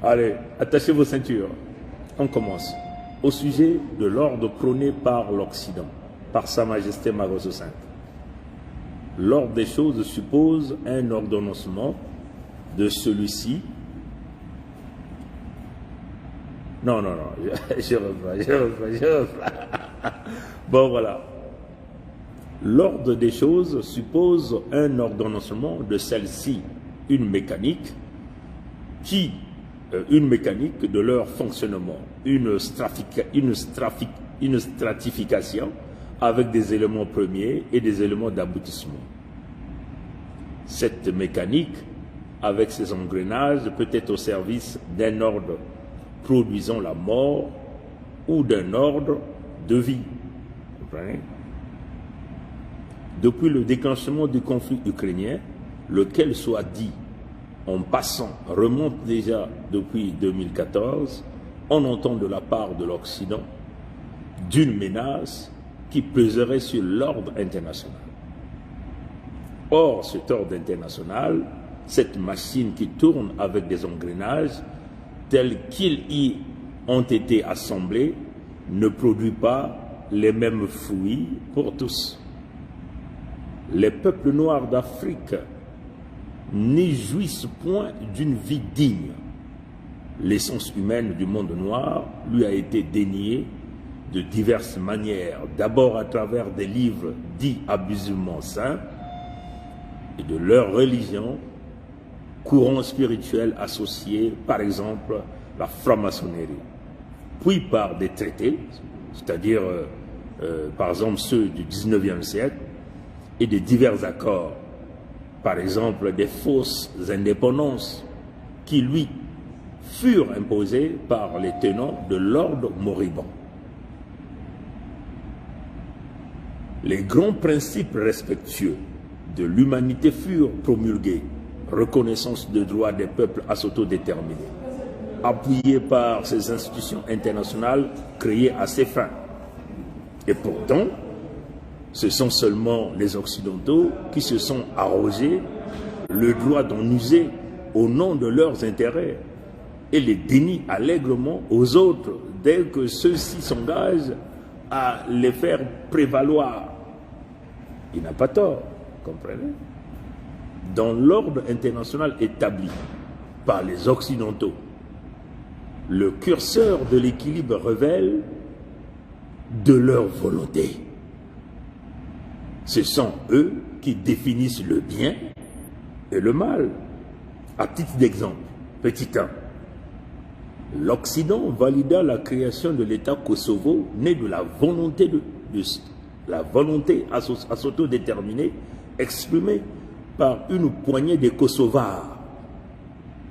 Allez, attachez vos ceintures. On commence. Au sujet de l'ordre prôné par l'Occident, par Sa Majesté Maroso V. L'ordre des choses suppose un ordonnancement de celui-ci. Non, je reprends. Bon, voilà. L'ordre des choses suppose un ordonnancement de celle-ci, une mécanique de leur fonctionnement, une stratification avec des éléments premiers et des éléments d'aboutissement. Cette mécanique, avec ses engrenages, peut être au service d'un ordre produisant la mort ou d'un ordre de vie. Vous comprenez? Depuis le déclenchement du conflit ukrainien, lequel soit dit en passant remonte déjà depuis 2014, on entend de la part de l'Occident d'une menace qui peserait sur l'ordre international. Or, cet ordre international, cette machine qui tourne avec des engrenages tels qu'ils y ont été assemblés, ne produit pas les mêmes fruits pour tous. Les peuples noirs d'Afrique n'y jouissent point d'une vie digne. L'essence humaine du monde noir lui a été déniée de diverses manières, d'abord à travers des livres dits abusivement saints et de leur religion, courant spirituel associé, par exemple, la franc-maçonnerie, puis par des traités, c'est-à-dire, par exemple, ceux du 19e siècle, et de divers accords, par exemple des fausses indépendances qui lui furent imposées par les tenants de l'ordre moribond. Les grands principes respectueux de l'humanité furent promulgués, reconnaissance de droits des peuples à s'autodéterminer, appuyés par ces institutions internationales créées à ces fins. Et pourtant, ce sont seulement les Occidentaux qui se sont arrogés le droit d'en user au nom de leurs intérêts et les dénient allègrement aux autres dès que ceux-ci s'engagent à les faire prévaloir. Il n'a pas tort, comprenez? Dans l'ordre international établi par les Occidentaux, le curseur de l'équilibre révèle de leur volonté. Ce sont eux qui définissent le bien et le mal. À titre d'exemple, petit 1, l'Occident valida la création de l'État Kosovo né de la volonté, à s'autodéterminer exprimée par une poignée de Kosovars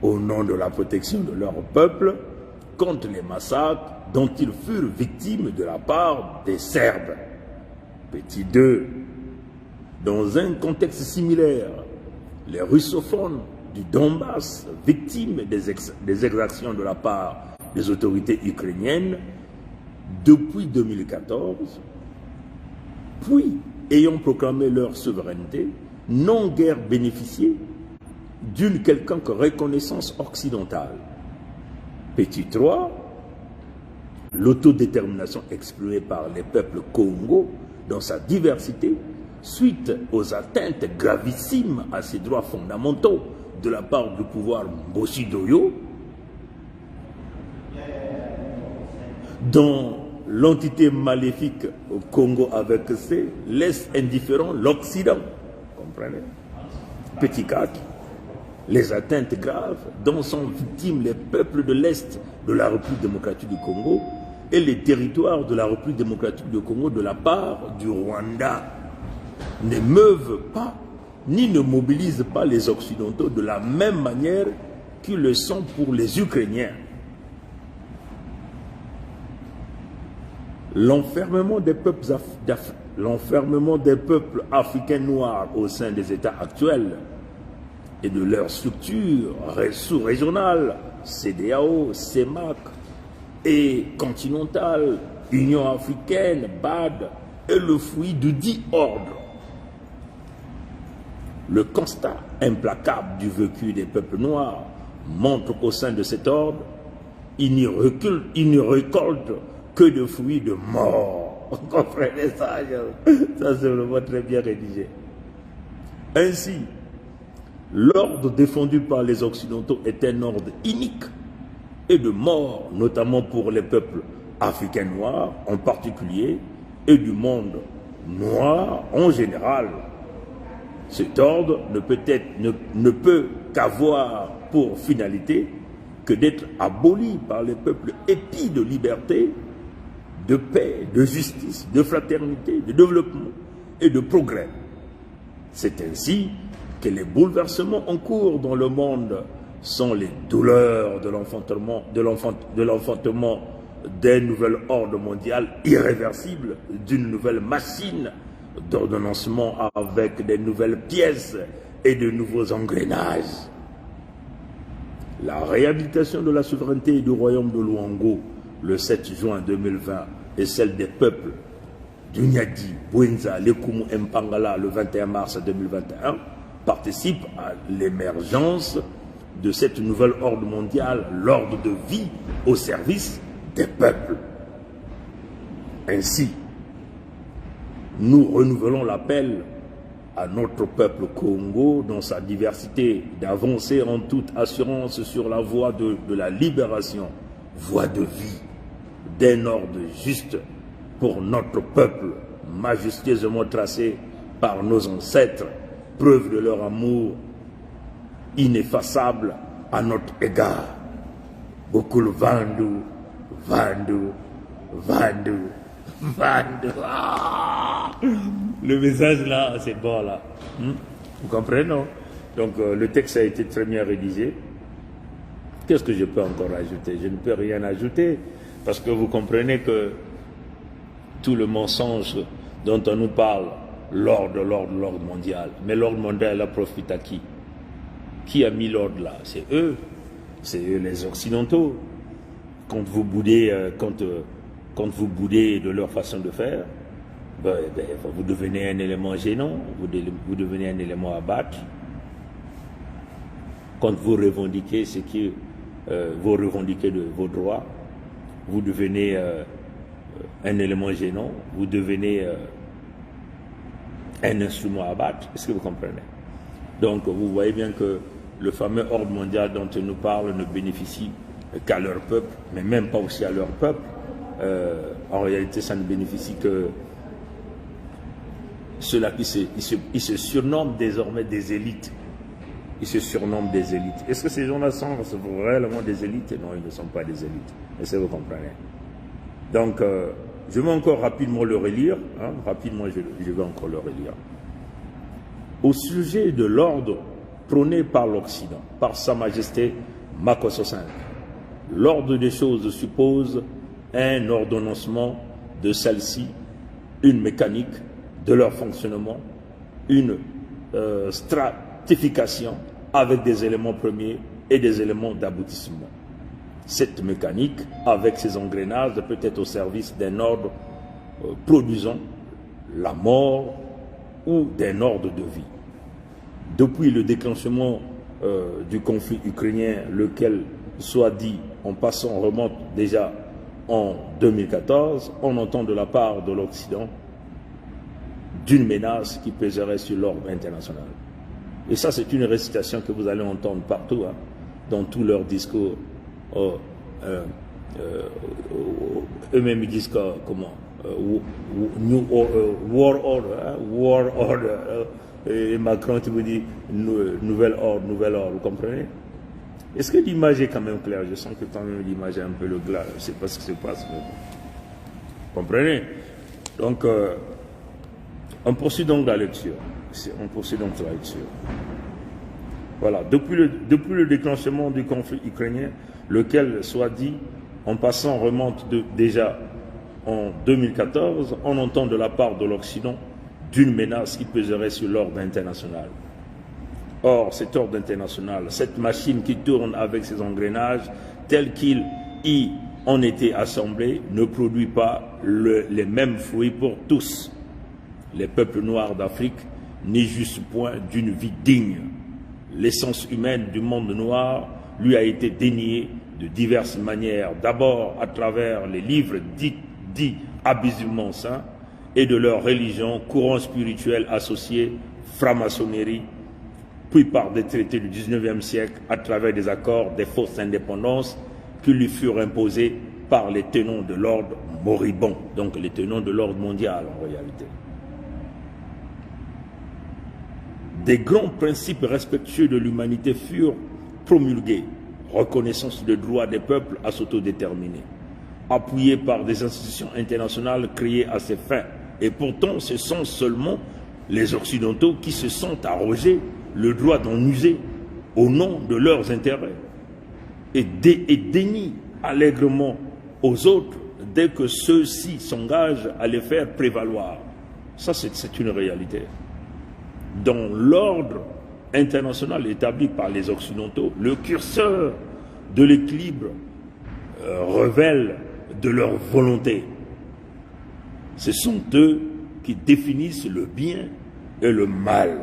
au nom de la protection de leur peuple contre les massacres dont ils furent victimes de la part des Serbes. Petit 2, dans un contexte similaire, les russophones du Donbass, victimes des exactions de la part des autorités ukrainiennes depuis 2014, puis ayant proclamé leur souveraineté, n'ont guère bénéficié d'une quelconque reconnaissance occidentale. Petit 3, l'autodétermination exprimée par les peuples Congo dans sa diversité suite aux atteintes gravissimes à ses droits fondamentaux de la part du pouvoir Mbossi-Doyo, dont l'entité maléfique au Congo avec C laisse indifférent l'Occident. Comprenez? Petit 4, les atteintes graves dont sont victimes les peuples de l'Est de la République démocratique du Congo et les territoires de la République démocratique du Congo de la part du Rwanda n'émeuvent pas ni ne mobilisent pas les Occidentaux de la même manière qu'ils le sont pour les Ukrainiens. L'enfermement des peuples africains noirs au sein des États actuels et de leurs structures sous-régionales, CEDEAO, CEMAC et continentales, Union africaine, BAD, est le fruit du dit ordre. Le constat implacable du vécu des peuples noirs montre qu'au sein de cet ordre, il n'y récolte que de fruits de mort. Vous comprenez ça? Ça, c'est vraiment très bien rédigé. Ainsi, l'ordre défendu par les Occidentaux est un ordre inique et de mort, notamment pour les peuples africains noirs en particulier, et du monde noir en général. Cet ordre ne peut qu'avoir pour finalité que d'être aboli par les peuples épris de liberté, de paix, de justice, de fraternité, de développement et de progrès. C'est ainsi que les bouleversements en cours dans le monde sont les douleurs de l'enfantement d'un nouvel ordre mondial irréversible, d'une nouvelle machine d'ordonnancement avec des nouvelles pièces et de nouveaux engrenages. La réhabilitation de la souveraineté du royaume de Luango le 7 juin 2020 et celle des peuples du Nyadi, Bouenza, Lekumu et Mpangala le 21 mars 2021 participent à l'émergence de cette nouvelle ordre mondiale, l'ordre de vie au service des peuples. Ainsi, nous renouvelons l'appel à notre peuple Congo dans sa diversité d'avancer en toute assurance sur la voie de la libération, voie de vie, d'un ordre juste pour notre peuple, majestueusement tracé par nos ancêtres, preuve de leur amour ineffaçable à notre égard. Beaucoup le Vandu, Vandu, Vandu, Vandu. Ah, le message là, c'est bon là. Vous comprenez, non? Donc le texte a été très bien rédigé. Qu'est-ce que je peux encore ajouter? Je ne peux rien ajouter parce que vous comprenez que tout le mensonge dont on nous parle, l'ordre mondial. Mais l'ordre mondial, là, profite à qui? Qui a mis l'ordre là? C'est eux les Occidentaux. Quand vous boudez de leur façon de faire, vous devenez un élément gênant, vous devenez un élément à battre. Quand vous revendiquez vous revendiquez de vos droits, vous devenez un élément gênant, vous devenez un instrument à battre. Est-ce que vous comprenez? Donc vous voyez bien que le fameux ordre mondial dont on nous parle ne bénéficie qu'à leur peuple, mais même pas aussi à leur peuple. En réalité, ça ne bénéficie que ceux-là qui se surnomment désormais des élites. Ils se surnomment des élites. Est-ce que ces gens-là sont réellement des élites? Non, ils ne sont pas des élites. Est-ce que vous comprenez? Donc, je vais encore rapidement le relire. Rapidement, je vais encore le relire. Au sujet de l'ordre prôné par l'Occident, par Sa Majesté Makosso V, l'ordre des choses suppose un ordonnancement de celle-ci, une mécanique de leur fonctionnement, une stratification avec des éléments premiers et des éléments d'aboutissement. Cette mécanique, avec ses engrenages, peut être au service d'un ordre produisant la mort ou d'un ordre de vie. Depuis le déclenchement du conflit ukrainien, lequel, soit dit en passant, remonte déjà en 2014, on entend de la part de l'Occident d'une menace qui pèserait sur l'ordre international. Et ça, c'est une récitation que vous allez entendre partout, dans tous leurs discours. Eux-mêmes ils disent comment war order, et Macron tu vous dit nouvel ordre, vous comprenez? Est-ce que l'image est quand même claire? Je sens que quand même l'image est un peu le glas, je ne sais pas ce qui se passe, mais vous comprenez? Donc on poursuit donc la lecture. Voilà, depuis le déclenchement du conflit ukrainien, lequel, soit dit, en passant, remonte déjà en 2014, on entend de la part de l'Occident d'une menace qui pèserait sur l'ordre international. Or, cet ordre international, cette machine qui tourne avec ses engrenages, tels qu'ils y ont été assemblés, ne produit pas les mêmes fruits pour tous. Les peuples noirs d'Afrique n'y jouissent point d'une vie digne. L'essence humaine du monde noir lui a été déniée de diverses manières. D'abord à travers les livres dits abusivement saints et de leur religion, courant spirituel associé, franc-maçonnerie, puis par des traités du 19e siècle à travers des accords des fausses indépendances qui lui furent imposés par les tenants de l'ordre moribond, donc les tenants de l'ordre mondial en réalité. Des grands principes respectueux de l'humanité furent promulgués, reconnaissance du droit des peuples à s'autodéterminer, appuyés par des institutions internationales créées à ces fins. Et pourtant, ce sont seulement les Occidentaux qui se sont arrogés le droit d'en user au nom de leurs intérêts et dénient allègrement aux autres dès que ceux-ci s'engagent à les faire prévaloir. Ça, c'est une réalité. Dans l'ordre international établi par les Occidentaux, le curseur de l'équilibre révèle de leur volonté. Ce sont eux qui définissent le bien et le mal.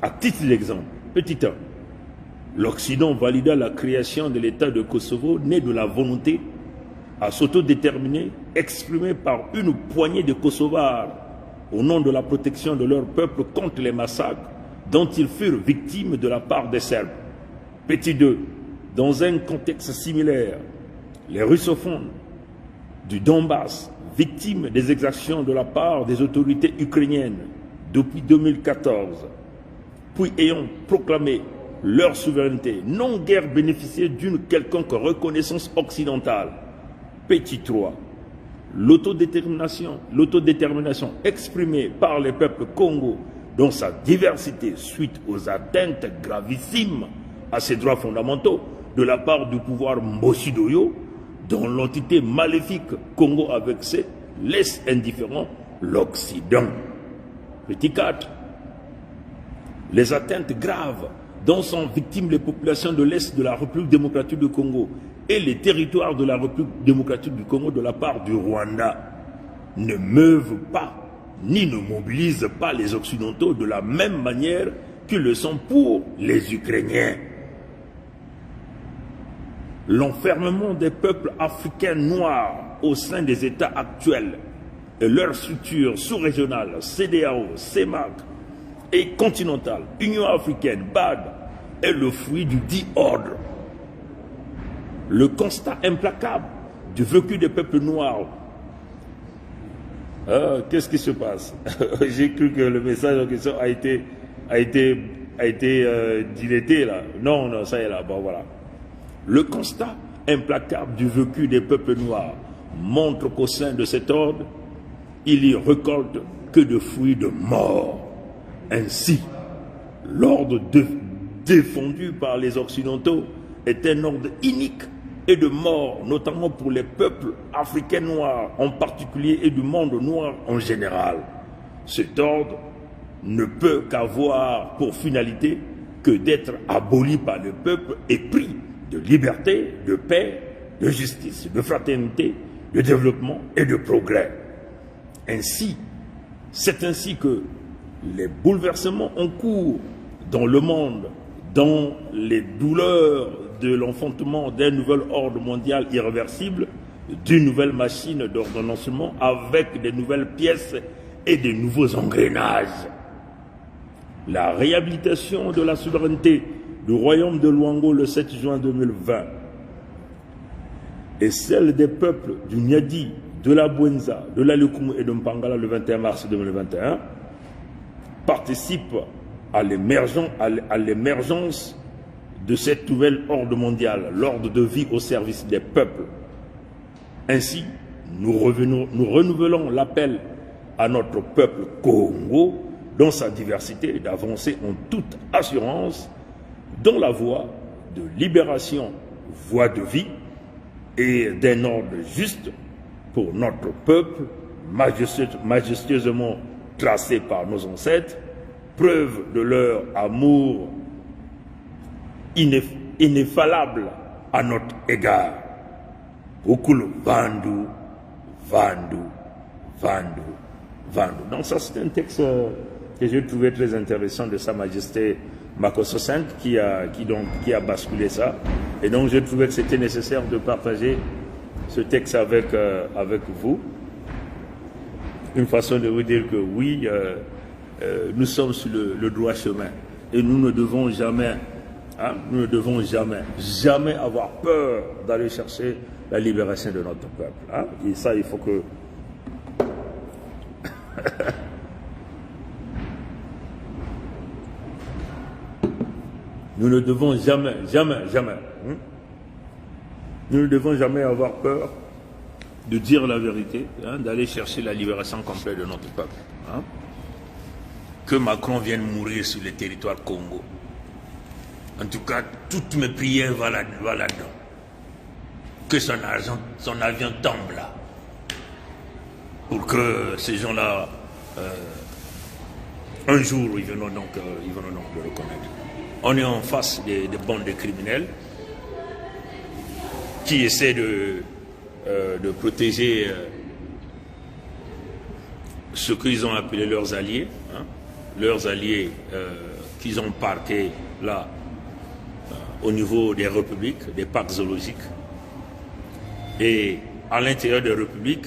À titre d'exemple, petit 1, l'Occident valida la création de l'État de Kosovo, né de la volonté à s'autodéterminer, exprimée par une poignée de Kosovars au nom de la protection de leur peuple contre les massacres dont ils furent victimes de la part des Serbes. Petit 2, dans un contexte similaire, les russophones du Donbass, victimes des exactions de la part des autorités ukrainiennes depuis 2014, puis ayant proclamé leur souveraineté, n'ont guère bénéficié d'une quelconque reconnaissance occidentale. Petit 3. L'autodétermination exprimée par les peuples Congo dans sa diversité suite aux atteintes gravissimes à ses droits fondamentaux de la part du pouvoir Mbossi-Doyo, dont l'entité maléfique Congo avec ses laisse indifférent l'Occident. Petit 4. Les atteintes graves dont sont victimes les populations de l'Est de la République démocratique du Congo et les territoires de la République démocratique du Congo de la part du Rwanda ne meuvent pas ni ne mobilisent pas les Occidentaux de la même manière qu'ils le sont pour les Ukrainiens. L'enfermement des peuples africains noirs au sein des États actuels et leurs structures sous-régionales, CEDEAO, CEMAC et continentale, Union africaine, BAD, est le fruit du dit ordre. Le constat implacable du vécu des peuples noirs. Qu'est-ce qui se passe? J'ai cru que le message en question a été diletté là. Non, ça y est là, bon voilà. Le constat implacable du vécu des peuples noirs montre qu'au sein de cet ordre, il y récolte que de fruits de mort. Ainsi, l'ordre défendu par les Occidentaux est un ordre inique et de mort, notamment pour les peuples africains noirs en particulier et du monde noir en général. Cet ordre ne peut qu'avoir pour finalité que d'être aboli par le peuple épris de liberté, de paix, de justice, de fraternité, de développement et de progrès. Ainsi, c'est ainsi que les bouleversements en cours dans le monde, dans les douleurs de l'enfantement d'un nouvel ordre mondial irréversible, d'une nouvelle machine d'ordonnancement avec des nouvelles pièces et des nouveaux engrenages. La réhabilitation de la souveraineté du royaume de Luango le 7 juin 2020 et celle des peuples du Nyadi, de la Bwenza, de la Lukumu et de Mpangala le 21 mars 2021 participent à l'émergence de cette nouvelle ordre mondiale, l'ordre de vie au service des peuples. Ainsi, nous renouvelons l'appel à notre peuple Congo, dans sa diversité, d'avancer en toute assurance dans la voie de libération, voie de vie et d'un ordre juste pour notre peuple, majestueusement tracé par nos ancêtres, preuve de leur amour ineffable à notre égard. Ukulu Vandu, Vandu, Vandu, Vandu. Donc ça c'est un texte que j'ai trouvé très intéressant de Sa Majesté Makosso 5 qui a basculé ça. Et donc je trouvais que c'était nécessaire de partager ce texte avec vous. Une façon de vous dire que oui, nous sommes sur le droit chemin. Et nous ne devons jamais, jamais avoir peur d'aller chercher la libération de notre peuple. Hein? Et ça, il faut que... Nous ne devons jamais, nous ne devons jamais avoir peur de dire la vérité, hein, d'aller chercher la libération complète de notre peuple. Hein. Que Macron vienne mourir sur le territoire Congo. En tout cas, toutes mes prières vont là-dedans. Que son avion tombe là. Pour que ces gens-là, un jour, ils vont donc le reconnaître. On est en face des bandes de criminels qui essaient de protéger ce qu'ils ont appelé leurs alliés, hein, leurs alliés qu'ils ont parqués là, au niveau des républiques, des parcs zoologiques. Et à l'intérieur des républiques,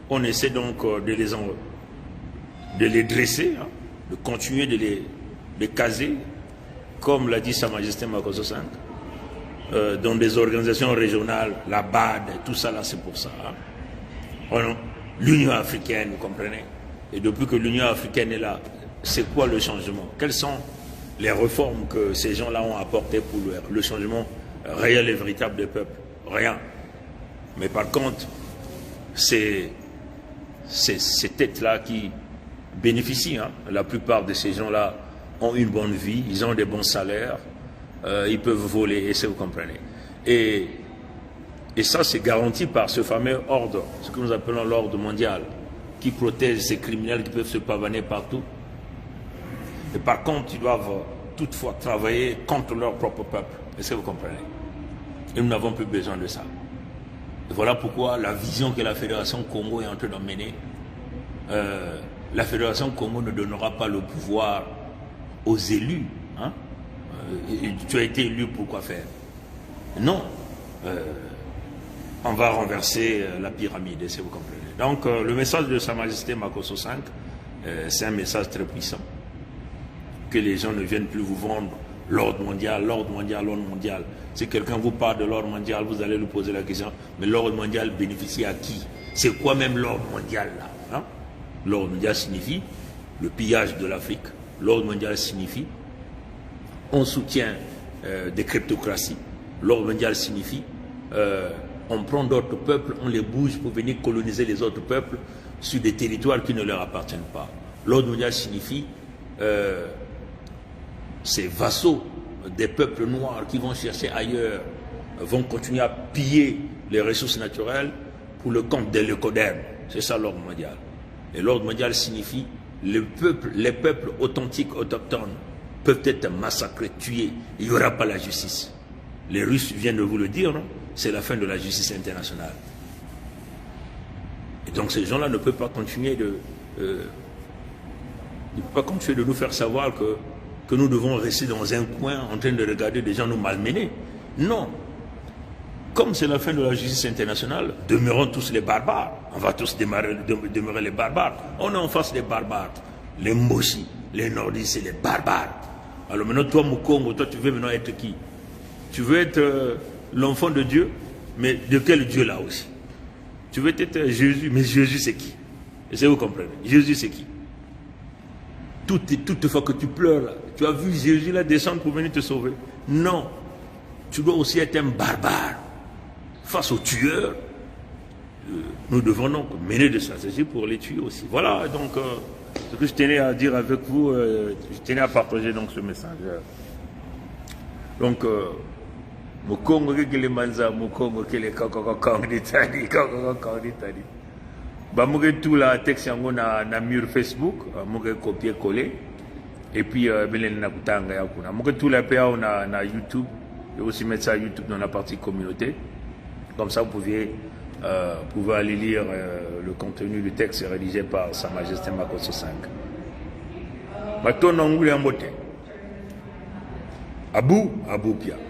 on essaie donc de les dresser, hein, de continuer de les caser, comme l'a dit Sa Majesté Makosso 5, dans des organisations régionales, la BAD, tout ça là, c'est pour ça. Hein. L'Union africaine, vous comprenez? Et depuis que l'Union africaine est là, c'est quoi le changement? Quelles sont les réformes que ces gens-là ont apportées pour le changement réel et véritable des peuples? Rien. Mais par contre, c'est ces têtes-là qui bénéficient. Hein. La plupart de ces gens-là ont une bonne vie, ils ont des bons salaires, ils peuvent voler, et ça vous comprenez. Et ça, c'est garanti par ce fameux ordre, ce que nous appelons l'ordre mondial, qui protège ces criminels qui peuvent se pavaner partout. Et par contre, ils doivent toutefois travailler contre leur propre peuple, et ça vous comprenez. Et nous n'avons plus besoin de ça. Et voilà pourquoi la vision que la Fédération Congo est en train d'emmener, la Fédération Congo ne donnera pas le pouvoir aux élus. Hein? Tu as été élu pour quoi faire? Non. On va renverser la pyramide, si vous comprenez. Donc le message de Sa Majesté Makosso 5, c'est un message très puissant. Que les gens ne viennent plus vous vendre l'ordre mondial, l'ordre mondial, l'ordre mondial. Si quelqu'un vous parle de l'ordre mondial, vous allez lui poser la question, mais l'ordre mondial bénéficie à qui? C'est quoi même l'ordre mondial là, hein? L'ordre mondial signifie le pillage de l'Afrique. L'ordre mondial signifie on soutient des kleptocraties. L'ordre mondial signifie on prend d'autres peuples, on les bouge pour venir coloniser les autres peuples sur des territoires qui ne leur appartiennent pas. L'ordre mondial signifie ces vassaux des peuples noirs qui vont chercher ailleurs, vont continuer à piller les ressources naturelles pour le compte de l'écoderme. C'est ça l'ordre mondial. Et l'ordre mondial signifie les peuples authentiques, autochtones, peuvent être massacrés, tués. Il n'y aura pas la justice. Les Russes viennent de vous le dire, non? C'est la fin de la justice internationale. Et donc ces gens-là ne peuvent pas continuer de nous faire savoir que nous devons rester dans un coin en train de regarder des gens nous malmener. Non. Comme c'est la fin de la justice internationale, demeurons tous les barbares. On va tous demeurer les barbares. On est en face des barbares. Les Moshi, les Nordistes, c'est les barbares. Alors maintenant, toi, Mukongo, toi, tu veux maintenant être qui? Tu veux être l'enfant de Dieu, mais de quel Dieu là aussi? Tu veux être Jésus, mais Jésus c'est qui? Est-ce que vous comprenez? Jésus c'est qui? Toute fois que tu pleures là, tu as vu Jésus là descendre pour venir te sauver? Non. Tu dois aussi être un barbare. Face aux tueurs, nous devons donc mener des stratégies pour les tuer aussi. Voilà donc ce que je tenais à dire avec vous, je tenais à partager donc ce message. Donc, Mukongo kele manza, Mukongo kele kakakakang ditani, kakakakang ditani. Bah, moi tout la texte yango na mur Facebook, moi copier coller, et puis belen na kutanga ya kuna. Moi tout la PA na YouTube, et aussi mettre ça YouTube dans la partie communauté. Comme ça, vous pouvez aller lire le contenu du texte rédigé par Sa Majesté Makosso 5. Baton Nanguli Ambote. Abou Pia.